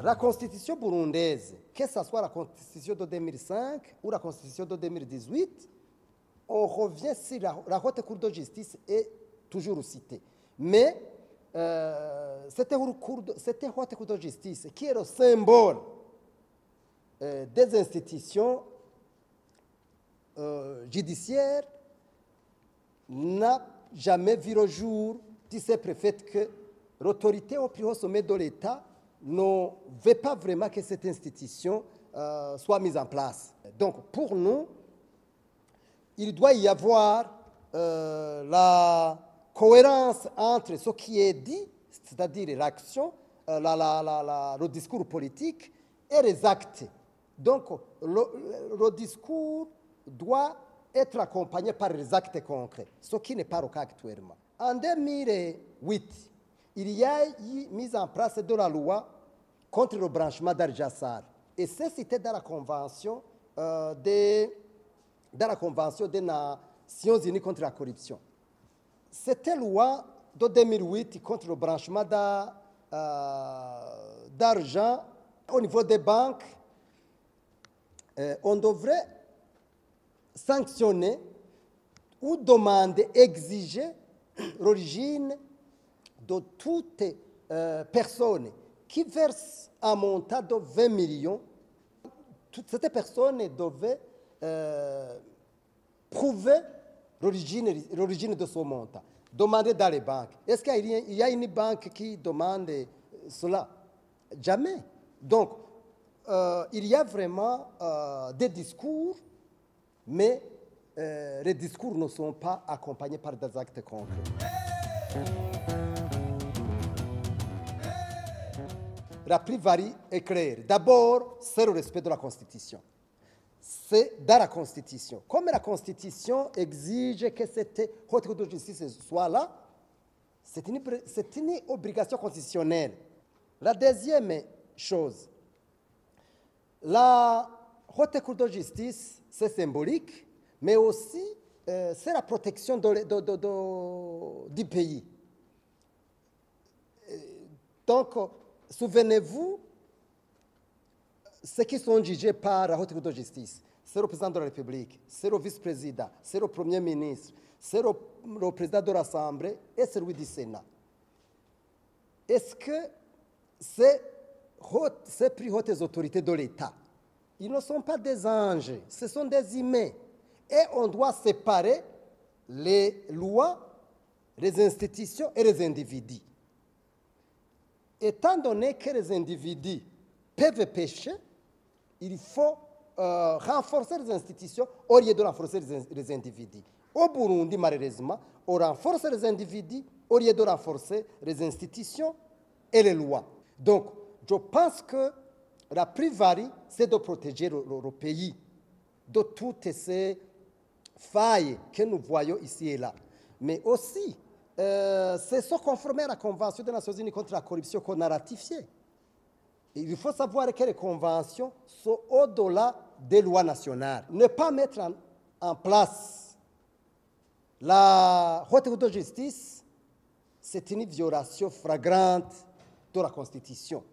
La constitution burundaise, que ce soit la constitution de 2005 ou la constitution de 2018, on revient sur la Haute Cour de justice est toujours citée. Mais cette Haute Cour de justice, qui est le symbole des institutions judiciaires, n'a jamais vu le jour du simple fait que l'autorité au plus haut sommet de l'État ne veut pas vraiment que cette institution soit mise en place. Donc, pour nous, il doit y avoir la cohérence entre ce qui est dit, c'est-à-dire l'action, le discours politique et les actes. Donc, le discours doit être accompagné par les actes concrets, ce qui n'est pas le cas actuellement. En 2008, il y a eu mise en place de la loi contre le branchement d'Arjassar. Et c'est cité dans la Convention des Nations Unies contre la corruption. Cette loi de 2008 contre le branchement d'argent au niveau des banques, on devrait sanctionner ou demander, exiger l'origine de toute personne qui verse un montant de 20 millions. Toute cette personne devait prouver l'origine de ce montant, demander dans les banques. Est-ce qu'il y a une banque qui demande cela? Jamais. Donc, il y a vraiment des discours, mais les discours ne sont pas accompagnés par des actes concrets. La plaidoirie est claire. D'abord, c'est le respect de la Constitution. C'est dans la Constitution. Comme la Constitution exige que cette Haute Cour de justice soit là, c'est une obligation constitutionnelle. La deuxième chose, la Haute Cour de justice, c'est symbolique, mais aussi c'est la protection du pays. Donc, souvenez-vous, ceux qui sont jugés par la Haute Cour de justice, c'est le président de la République, c'est le vice-président, c'est le premier ministre, c'est le président de l'Assemblée et celui du Sénat. Est-ce que ces plus hautes autorités de l'État, ils ne sont pas des anges, ce sont des humains. Et on doit séparer les lois, les institutions et les individus. Étant donné que les individus peuvent pécher, il faut renforcer les institutions au lieu de renforcer les individus. Au Burundi, malheureusement, on renforce les individus au lieu de renforcer les institutions et les lois. Donc, je pense que la plaidoirie, c'est de protéger le pays de toutes ces failles que nous voyons ici et là. Mais aussi, c'est se conformer à la Convention des Nations Unies contre la corruption qu'on a ratifiée. Il faut savoir que les conventions sont au-delà des lois nationales. Ne pas mettre en place la Haute Cour de justice, c'est une violation flagrante de la Constitution.